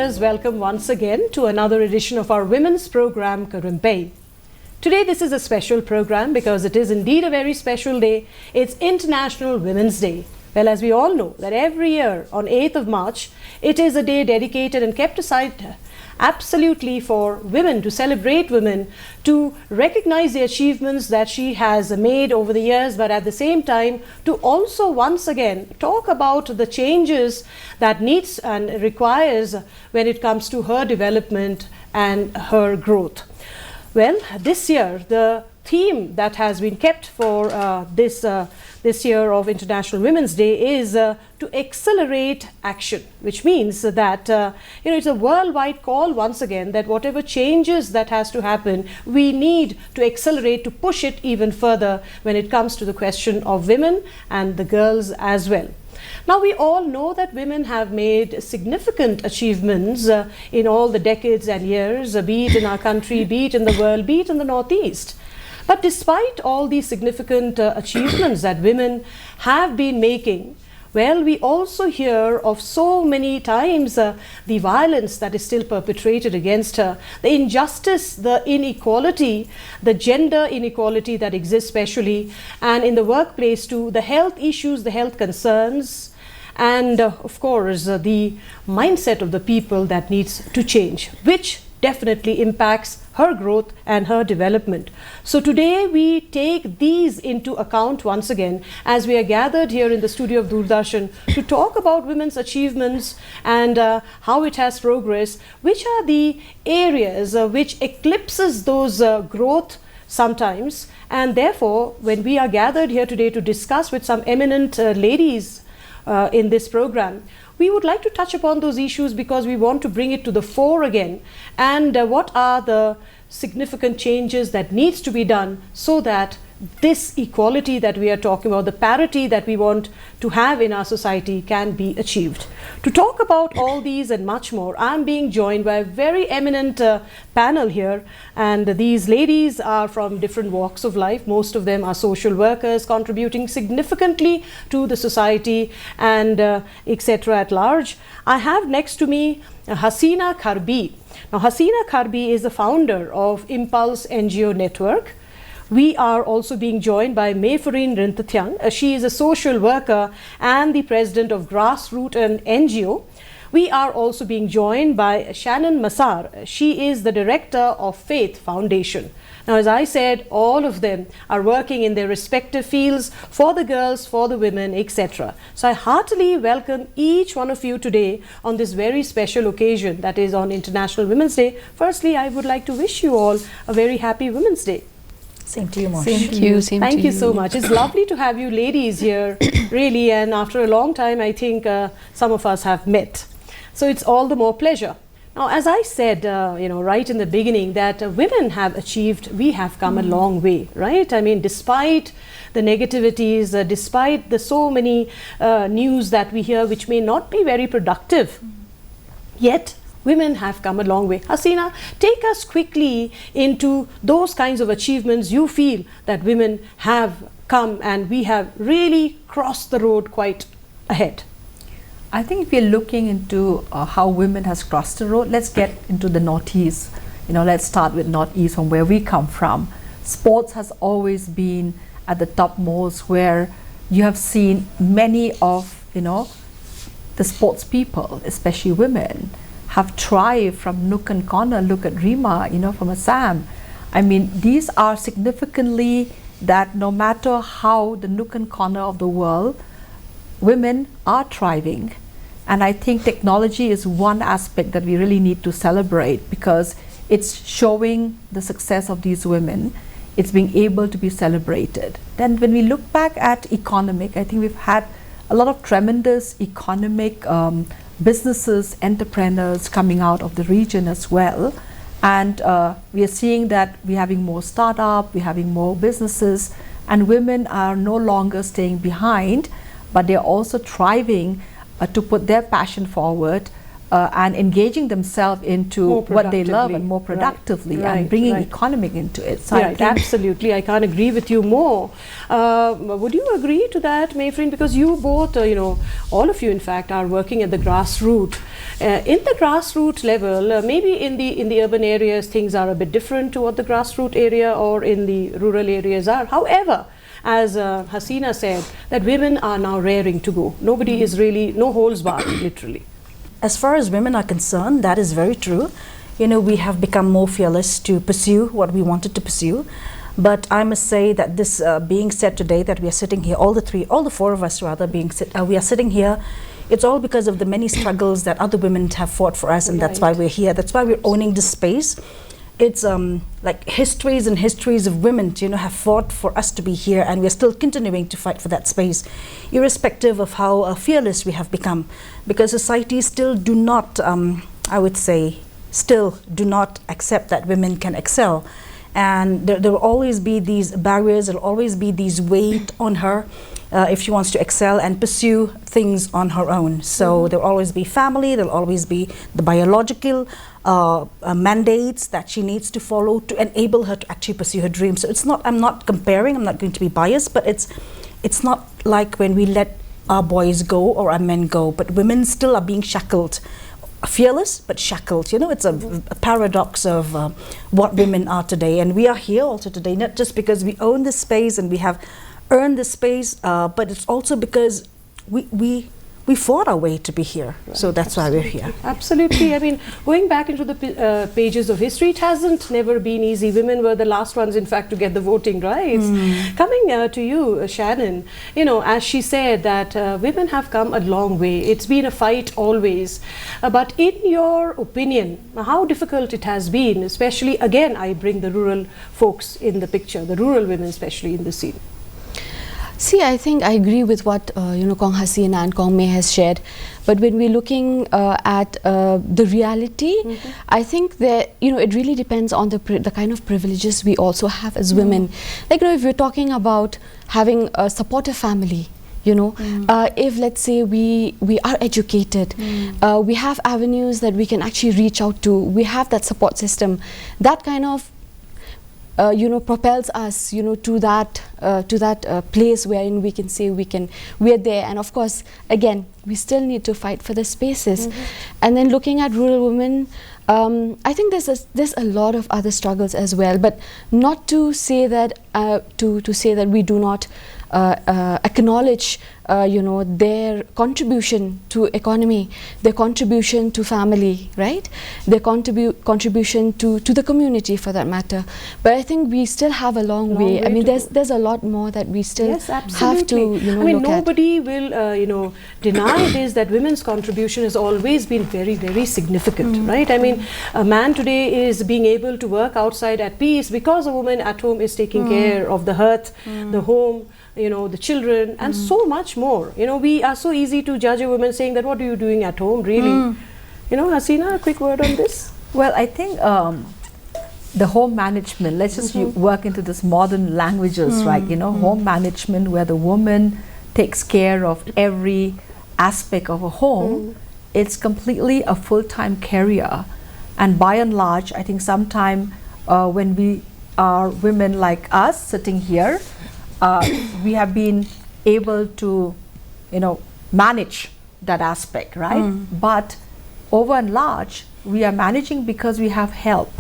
viewers, welcome once again to another edition of our women's program, Karumpay. Today this is a special program because it is indeed a very special day. It's International Women's Day. Well, as we all know that every year on 8th of March, it is a day dedicated and kept aside absolutely for women, to celebrate women, to recognize the achievements that she has made over the years, but at the same time to also once again talk about the changes that needs and requires when it comes to her development and her growth. Well, this year the theme that has been kept for this year of International Women's Day is to accelerate action, which means that it's a worldwide call once again that whatever changes that has to happen, we need to accelerate, to push it even further when it comes to the question of women and the girls as well. Now, we all know that women have made significant achievements in all the decades and years, be it in our country, be it in the world, be it in the Northeast. But despite all these significant achievements that women have been making, well, we also hear of so many times the violence that is still perpetrated against her, the injustice, the inequality, the gender inequality that exists especially, and in the workplace too, the health issues, the health concerns, and of course the mindset of the people that needs to change, which definitely impacts her growth and her development. So today we take these into account once again as we are gathered here in the studio of Doordarshan to talk about women's achievements and how it has progressed, which are the areas which eclipses those growth sometimes, and therefore when we are gathered here today to discuss with some eminent ladies in this program, we would like to touch upon those issues because we want to bring it to the fore again, and what are the significant changes that needs to be done so that this equality that we are talking about, the parity that we want to have in our society, can be achieved. To talk about all these and much more, I'm being joined by a very eminent panel here, and these ladies are from different walks of life. Most of them are social workers contributing significantly to the society and etc. at large. I have next to me Hasina Karbi. Now, Hasina Karbi is the founder of Impulse NGO Network. We are also being joined by Mayfureen Rintathyang. She is a social worker and the president of Grassroot and NGO. We are also being joined by Shannon Massar. She is the director of Faith Foundation. Now, as I said, all of them are working in their respective fields for the girls, for the women, etc. So I heartily welcome each one of you today on this very special occasion that is on International Women's Day. Firstly, I would like to wish you all a very happy Women's Day. Same to you, Mosh. Same to you. Same Thank to you so much. It's lovely to have you ladies here, really, and after a long time, I think some of us have met. So it's all the more pleasure. Now, as I said, right in the beginning, that women have achieved, we have come a long way, right? I mean, despite the negativities, despite the so many news that we hear, which may not be very productive, yet women have come a long way. Hasina, take us quickly into those kinds of achievements you feel that women have come and we have really crossed the road quite ahead. I think if we're looking into how women has crossed the road, let's get into the Northeast. Let's start with Northeast, from where we come from. Sports has always been at the topmost, where you have seen many of the sports people, especially women, have thrived from nook and corner. Look at Rima, from Assam. I mean, these are significantly that no matter how the nook and corner of the world, women are thriving. And I think technology is one aspect that we really need to celebrate, because it's showing the success of these women. It's being able to be celebrated. Then when we look back at economic, I think we've had a lot of tremendous economic businesses, entrepreneurs coming out of the region as well. And we are seeing that we're having more startup, we're having more businesses, and women are no longer staying behind, but they're also thriving to put their passion forward and engaging themselves into what they love and more productively, right, and bringing right. economic into it. So Right, absolutely. I can't agree with you more. Would you agree to that, Mayfriend? Because you both, all of you, in fact, are working at the grassroots. In the grassroots level, maybe in the urban areas, things are a bit different to what the grassroots area or in the rural areas are. However, as Hasina said, that women are now raring to go. Nobody is really, no holds barred, literally. As far as women are concerned, that is very true. We have become more fearless to pursue what we wanted to pursue. But I must say that this being said today, that we are sitting here, all the four of us rather, we are sitting here, it's all because of the many struggles that other women have fought for us, and that's why we're here. That's why we're owning this space. It's like histories and histories of women, have fought for us to be here, and we're still continuing to fight for that space, irrespective of how fearless we have become, because society still do not, I would say, still do not accept that women can excel. And there will always be these barriers, there will always be these weight on her if she wants to excel and pursue things on her own. So there will always be family, there will always be the biological mandates that she needs to follow to enable her to actually pursue her dreams. So it's not, I'm not comparing, I'm not going to be biased, but it's not like when we let our boys go or our men go, but women still are being shackled. Fearless but shackled. It's a paradox of what women are today, and we are here also today not just because we own this space and we have earned this space, but it's also because we fought our way to be here. Right. So that's why we're here. Absolutely. I mean, going back into the pages of history, it hasn't never been easy. Women were the last ones, in fact, to get the voting rights. Coming to you, Shannon, as she said that women have come a long way. It's been a fight always. But in your opinion, how difficult it has been, especially, again, I bring the rural folks in the picture, the rural women especially in the scene. See, I think I agree with what Kong Hasina and Kong May has shared. But when we're looking at the reality, I think that it really depends on the kind of privileges we also have as women. Like if we're talking about having a supportive family, if let's say we are educated, we have avenues that we can actually reach out to, we have that support system, that kind of propels us, to that place wherein we can say we're there. And of course, again, we still need to fight for the spaces. And then looking at rural women, I think there's a lot of other struggles as well. But not to say that to say that we do not acknowledge their contribution to economy, their contribution to family, right? Their contribution to the community, for that matter. But I think we still have a long way. I mean, there's a lot more that we still have to I mean, nobody will deny this, that women's contribution has always been very, very significant, right? I mean, a man today is being able to work outside at peace because a woman at home is taking care of the hearth, the home, the children, and so much more. We are so easy to judge a woman saying that, what are you doing at home, really? Hasina, a quick word on this? Well, I think the home management, let's just work into this modern languages, right? Home management, where the woman takes care of every aspect of a home, it's completely a full-time career. And by and large, I think sometime when we are women like us sitting here, we have been able to, manage that aspect, right? But over and large, we are managing because we have help.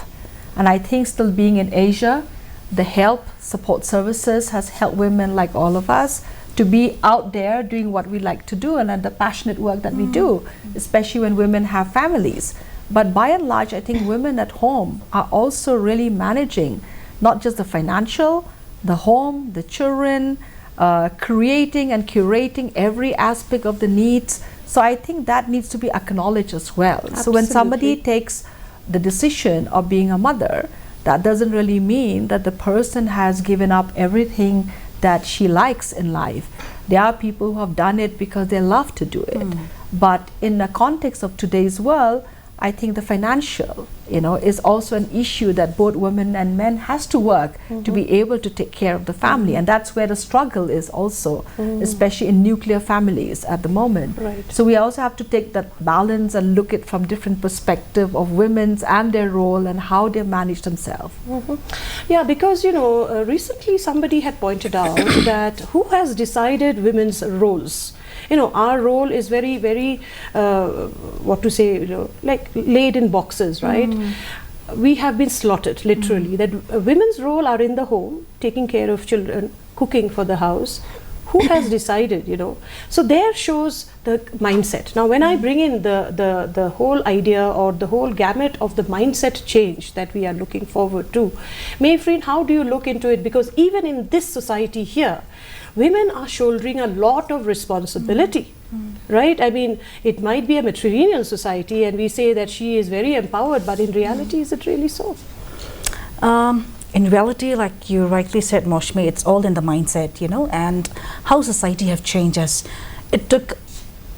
And I think still being in Asia, the help support services has helped women like all of us to be out there doing what we like to do and the passionate work that we do, especially when women have families. But by and large, I think women at home are also really managing not just the financial, the home, the children, creating and curating every aspect of the needs. So I think that needs to be acknowledged as well. Absolutely. So when somebody takes the decision of being a mother, that doesn't really mean that the person has given up everything that she likes in life. There are people who have done it because they love to do it. But in the context of today's world, I think the financial, is also an issue that both women and men has to work to be able to take care of the family, and that's where the struggle is also, especially in nuclear families at the moment. Right. So we also have to take that balance and look at from different perspective of women's and their role and how they manage themselves. Yeah, because recently somebody had pointed out that who has decided women's roles? Our role is very, very, like laid in boxes, right? We have been slotted, literally, that women's role are in the home, taking care of children, cooking for the house. Who has decided, So there shows the mindset. Now, when I bring in the whole idea or the whole gamut of the mindset change that we are looking forward to, Mayfreen, how do you look into it? Because even in this society here, women are shouldering a lot of responsibility, right? I mean, it might be a matrilineal society and we say that she is very empowered, but in reality, is it really so? In reality, like you rightly said, Moshmi, it's all in the mindset, and how society have changed us. It took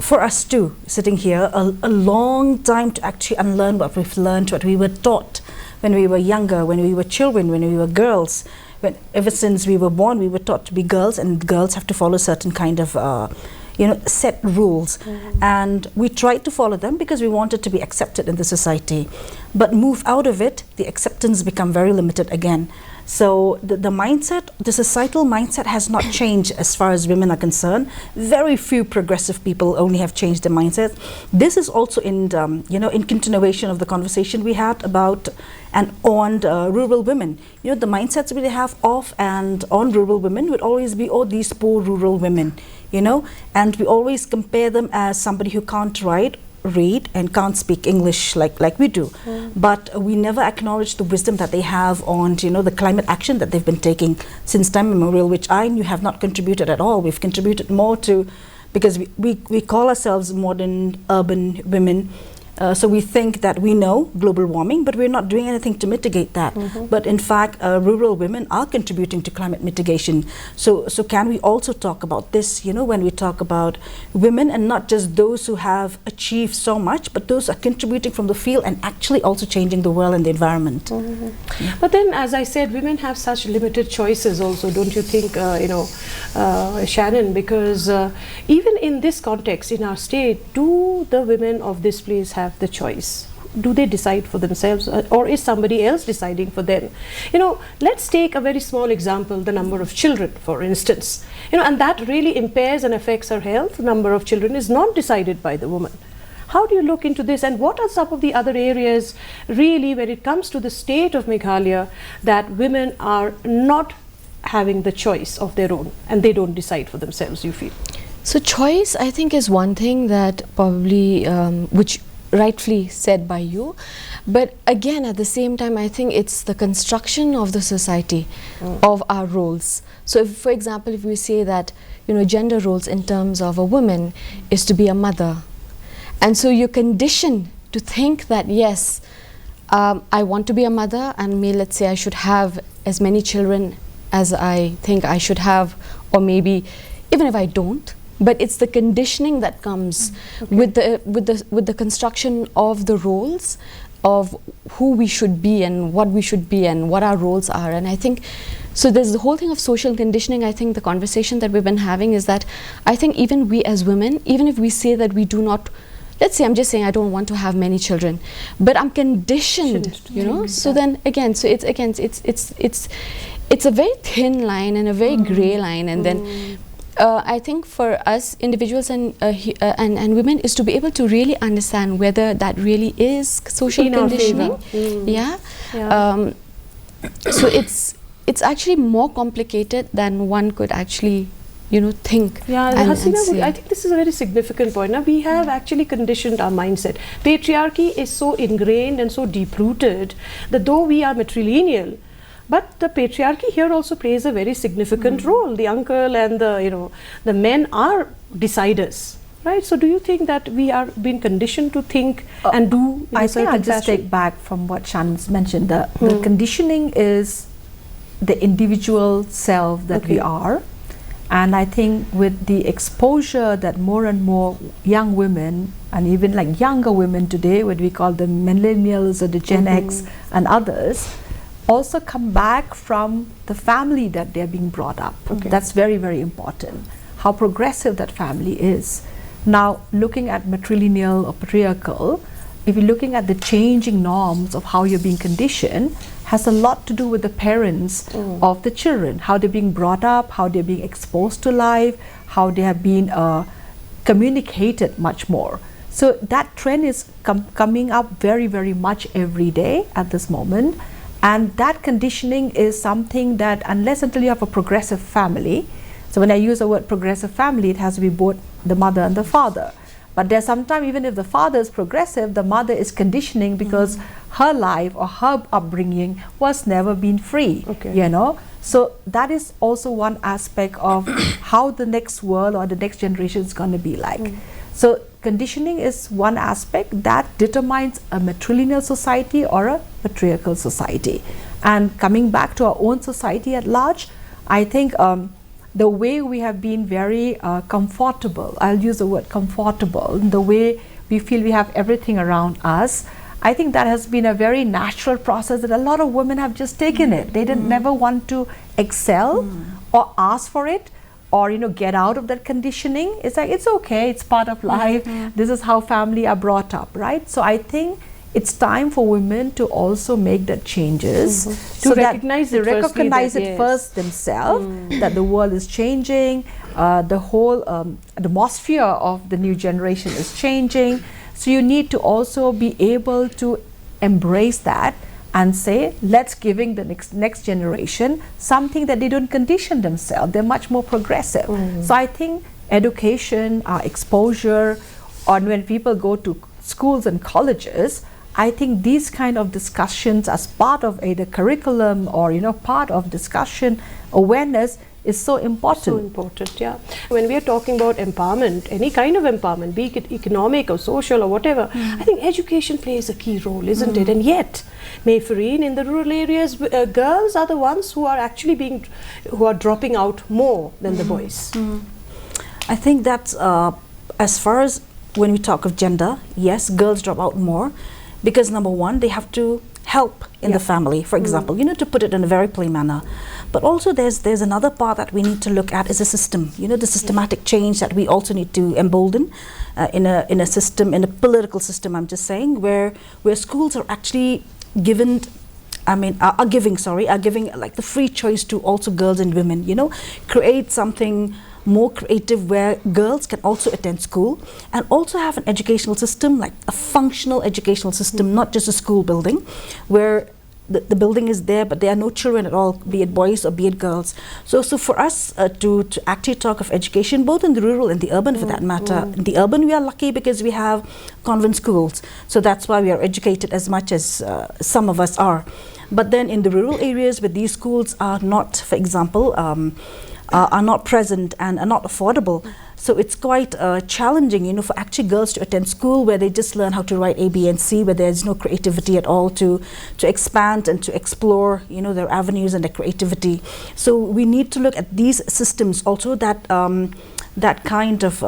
for us too, sitting here, a long time to actually unlearn what we've learned, what we were taught when we were younger, when we were children, when we were girls. Ever since we were born, we were taught to be girls, and girls have to follow certain kind of set rules, and we tried to follow them because we wanted to be accepted in the society. But move out of it, the acceptance become very limited again. So the mindset, the societal mindset has not changed as far as women are concerned. Very few progressive people only have changed their mindset. This is also in in continuation of the conversation we had about and on rural women. The mindsets we have of and on rural women would always be, oh, these poor rural women, and we always compare them as somebody who can't read and can't speak English like we do. But we never acknowledge the wisdom that they have on the climate action that they've been taking since time immemorial, which you have not contributed at all. We've contributed more to, because we call ourselves modern urban women. So we think that we know global warming, but we're not doing anything to mitigate that. But in fact, rural women are contributing to climate mitigation. So can we also talk about this, when we talk about women, and not just those who have achieved so much, but those are contributing from the field and actually also changing the world and the environment. But then, as I said, women have such limited choices also, don't you think, Shannon? Because even in this context, in our state, do the women of this place have the choice? Do they decide for themselves, or is somebody else deciding for them? Let's take a very small example, the number of children, for instance, and that really impairs and affects our health. The number of children is not decided by the woman. How do you look into this, and what are some of the other areas really when it comes to the state of Meghalaya that women are not having the choice of their own and they don't decide for themselves, you feel? So choice, I think, is one thing that probably, which rightfully said by you, but again at the same time I think it's the construction of the society, of our roles. So if, for example, if we say that gender roles in terms of a woman is to be a mother, and so you're conditioned to think that yes, I want to be a mother, and let's say I should have as many children as I think I should have, or maybe even if I don't. But it's the conditioning that comes with the construction of the roles of who we should be and what we should be and what our roles are. And I think, so there's the whole thing of social conditioning. I think the conversation that we've been having is that I think even we as women, even if we say that we do not, let's say I'm just saying I don't want to have many children, but I'm conditioned, so then again, so it's a very thin line and a very gray line, and then I think for us individuals and women is to be able to really understand whether that really is social conditioning. So it's actually more complicated than one could actually think. Hasina, I think this is a very significant point. Now we have actually conditioned our mindset. Patriarchy is so ingrained and so deep-rooted that though we are matrilineal, but the patriarchy here also plays a very significant role. The uncle and the men are deciders, right? So do you think that we are being conditioned to think and do in I a think certain I'll just fashion? take back from what Shannon's mentioned. The conditioning is the individual self that we are, And I think with the exposure that more and more young women, and even like younger women today, what we call the millennials or the Gen X and others, also come back from the family that they're being brought up. That's very, very important. How progressive that family is. Now, looking at matrilineal or patriarchal, if you're looking at the changing norms of how you're being conditioned, has a lot to do with the parents of the children, how they're being brought up, how they're being exposed to life, how they have been communicated much more. So that trend is coming up very, very much every day at this moment. And that conditioning is something that unless until you have a progressive family, so when I use the word progressive family, it has to be both the mother and the father. But there's sometimes, even if the father is progressive, the mother is conditioning because her life or her upbringing was never been free, you know. So that is also one aspect of how the next world or the next generation is going to be like. So conditioning is one aspect that determines a matrilineal society or a patriarchal society. And coming back to our own society at large, I think the way we have been very comfortable, I'll use the word comfortable, the way we feel we have everything around us, I think that has been a very natural process that a lot of women have just taken it. They didn't never want to excel or ask for it or, you know, get out of that conditioning. It's like, it's okay, it's part of life. This is how family are brought up, right? So I think it's time for women to also make that changes, to recognize it, first themselves, that the world is changing, the whole atmosphere of the new generation is changing. So you need to also be able to embrace that and say, let's giving the next generation something that they don't condition themselves. They're much more progressive. So I think education, exposure, or when people go to schools and colleges, I think these kind of discussions as part of either curriculum or, you know, part of discussion, awareness is so important. So important, yeah. When we are talking about empowerment, any kind of empowerment, be it economic or social or whatever, I think education plays a key role, isn't it? And yet, Mayfarine, in the rural areas, girls are the ones who are actually who are dropping out more than the boys. I think that's, as far as when we talk of gender, yes, girls drop out more because number one, they have to help in the family, for example, you know, to put it in a very plain manner. But also there's another part that we need to look at is a system, you know, the systematic change that we also need to embolden in a system, in a political system, I'm just saying, where schools are actually given, are giving like the free choice to also girls and women, you know, create something more creative where girls can also attend school and also have an educational system, like a functional educational system, not just a school building where the building is there but there are no children at all, be it boys or be it girls. So for us to actually talk of education, both in the rural and the urban for that matter, in the urban we are lucky because we have convent schools, so that's why we are educated as much as some of us are. But then in the rural areas where these schools are not, for example, are not present and are not affordable. So it's quite challenging, you know, for actually girls to attend school where they just learn how to write A, B, and C, where there's no creativity at all to expand and to explore, you know, their avenues and their creativity. So we need to look at these systems also that that kind of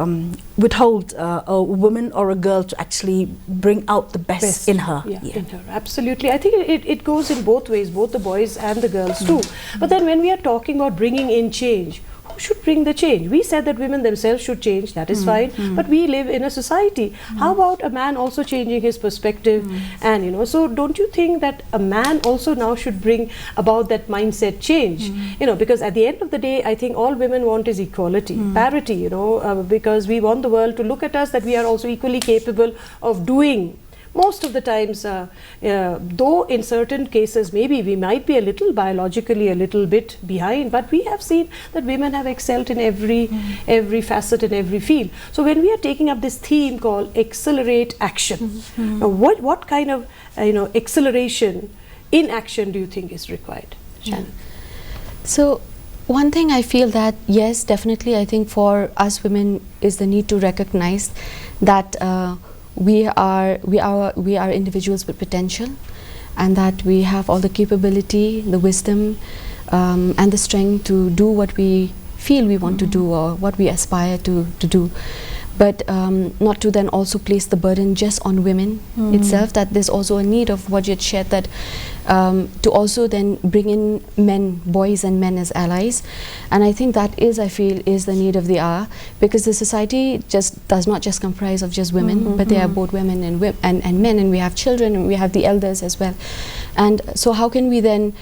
withhold a woman or a girl to actually bring out the best in her. In her, absolutely. I think it goes in both ways, both the boys and the girls too. But then when we are talking about bringing in change, who should bring the change? We said that women themselves should change, that is fine, but we live in a society. How about a man also changing his perspective? And, you know, so don't you think that a man also now should bring about that mindset change? You know, because at the end of the day, I think all women want is equality, parity, you know, because we want the world to look at us that we are also equally capable of doing. Most of the times, though in certain cases maybe we might be a little biologically a little bit behind, but we have seen that women have excelled in every facet and every field. So when we are taking up this theme called Accelerate Action, now what kind of acceleration in action do you think is required, Shannon? So one thing I feel that yes, definitely I think for us women is the need to recognize that we are individuals with potential, and that we have all the capability, the wisdom, and the strength to do what we feel we want to do or what we aspire to do. But not to then also place the burden just on women itself, that there's also a need of what you had shared, that to also then bring in men, boys and men as allies. And I think that is, I feel, is the need of the hour, because the society just does not just comprise of just women, but they are both women and men, and we have children and we have the elders as well. And so how can we then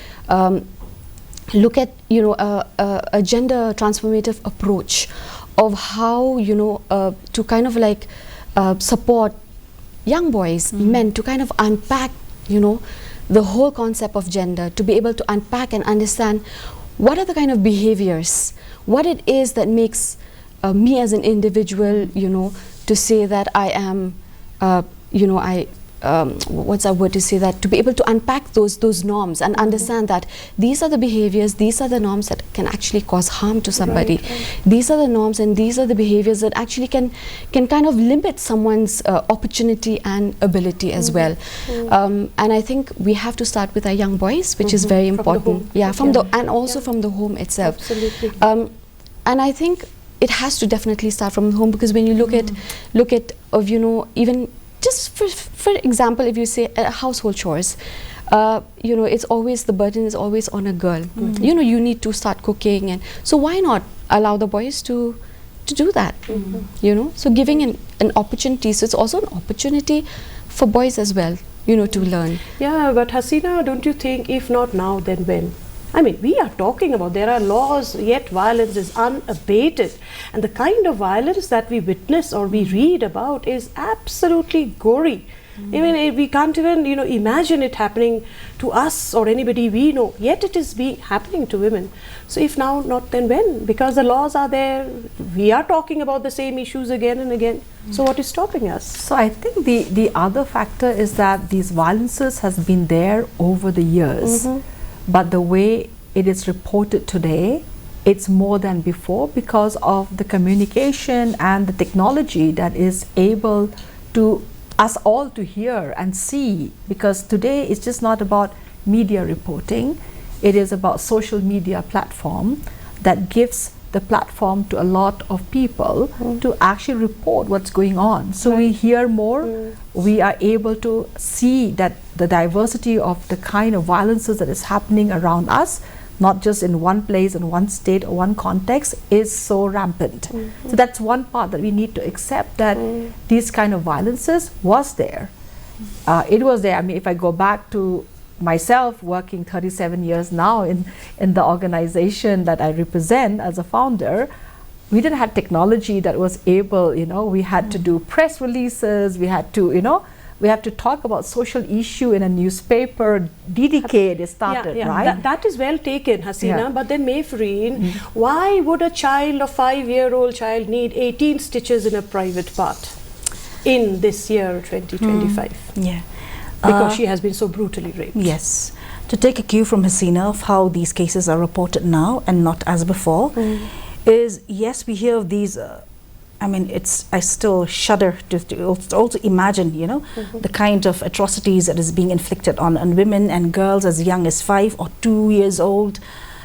look at, you know, a gender transformative approach of how, you know, to kind of like support young boys, men, to kind of unpack, you know, the whole concept of gender, to be able to unpack and understand what are the kind of behaviors, what it is that makes me as an individual, you know, to say that I am, you know, what's our word to say that, to be able to unpack those norms and understand that these are the behaviors, these are the norms that can actually cause harm to somebody. These are the norms and these are the behaviors that actually can kind of limit someone's opportunity and ability as well. And I think we have to start with our young boys, which is very important. And also from the home itself. Absolutely. And I think it has to definitely start from the home, because when you look at you know, even just for example, if you say household chores, you know, it's always, the burden is always on a girl. You know, you need to start cooking, and so why not allow the boys to do that? You know, so giving an opportunity. So it's also an opportunity for boys as well, you know, to learn. Yeah, but Hasina, don't you think if not now, then when? I mean, we are talking about, there are laws, yet violence is unabated. And the kind of violence that we witness or we read about is absolutely gory. I mean, we can't even, you know, imagine it happening to us or anybody we know, yet it is happening to women. So if now, not then when? Because the laws are there, we are talking about the same issues again and again. So what is stopping us? So I think the other factor is that these violences has been there over the years. But the way it is reported today, it's more than before, because of the communication and the technology that is able to us all to hear and see. Because today it's just not about media reporting, it is about social media platform that gives the platform to a lot of people to actually report what's going on. So we hear more, we are able to see that the diversity of the kind of violences that is happening around us, not just in one place, in one state or one context, is so rampant. So that's one part that we need to accept, that these kind of violences was there. It was there. I mean, if I go back to myself working 37 years now in the organization that I represent as a founder, we didn't have technology that was able, you know, we had to do press releases, we had to, you know, we have to talk about social issue in a newspaper. DDK started, right? That is well taken, Hasina. But then, Mayfreen, why would a child, a 5-year-old child, need 18 stitches in a private part in this year, 2025? Because she has been so brutally raped. Yes. To take a cue from Hasina of how these cases are reported now and not as before, is yes, we hear of these. I mean, I still shudder to also imagine, you know, the kind of atrocities that is being inflicted on women and girls as young as 5 or 2 years old.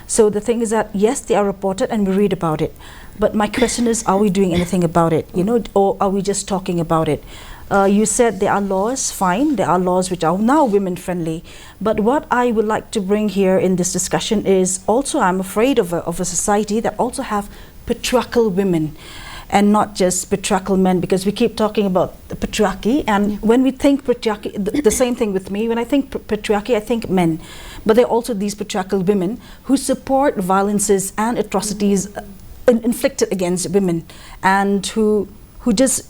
So the thing is that yes, they are reported and we read about it. But my question is, are we doing anything about it? You know, or are we just talking about it? You said there are laws, fine, there are laws which are now women friendly. But what I would like to bring here in this discussion is also, I'm afraid of a society that also have patriarchal women and not just patriarchal men, because we keep talking about the patriarchy. And when we think patriarchy, the same thing with me, when I think patriarchy, I think men. But there are also these patriarchal women who support violences and atrocities inflicted against women, and who just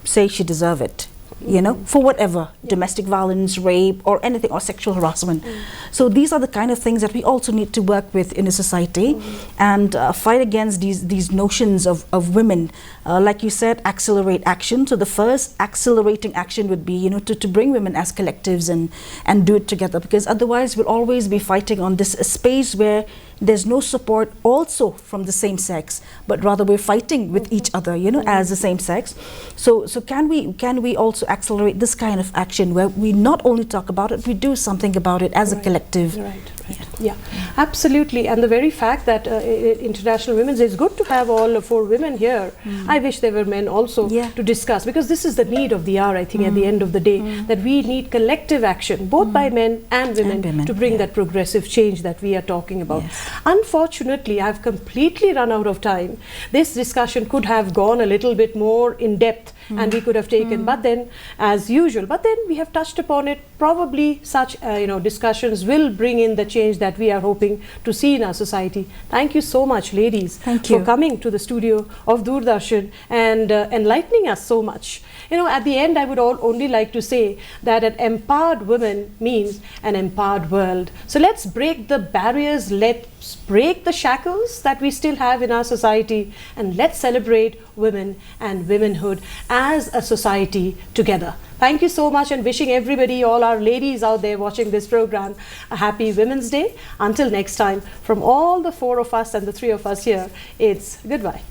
say she deserve it, you know, for whatever, domestic violence, rape, or anything, or sexual harassment. So these are the kind of things that we also need to work with in a society and fight against these notions of women. Like you said, accelerate action. So the first accelerating action would be, you know, to bring women as collectives and do it together, because otherwise we'll always be fighting on this space where there's no support also from the same sex, but rather we're fighting with each other, you know, as the same sex. So can we also accelerate this kind of action where we not only talk about it, we do something about it as a collective? Yeah, absolutely. And the very fact that International Women's Day is good to have all 4 women here. I wish there were men also to discuss, because this is the need of the hour, I think, at the end of the day, that we need collective action, both by men and women, to bring that progressive change that we are talking about. Unfortunately, I've completely run out of time. This discussion could have gone a little bit more in depth, and we could have taken, but then, as usual, we have touched upon it. Probably such discussions will bring in the change that we are hoping to see in our society. Thank you so much, ladies, for coming to the studio of Doordarshan and enlightening us so much. At the end, I would only like to say that an empowered woman means an empowered world. So let's break the barriers, let's break the shackles that we still have in our society, and let's celebrate women and womanhood as a society together. Thank you so much, and wishing everybody, all our ladies out there watching this program, a happy Women's Day. Until next time, from all the 4 of us and the 3 of us here, it's goodbye.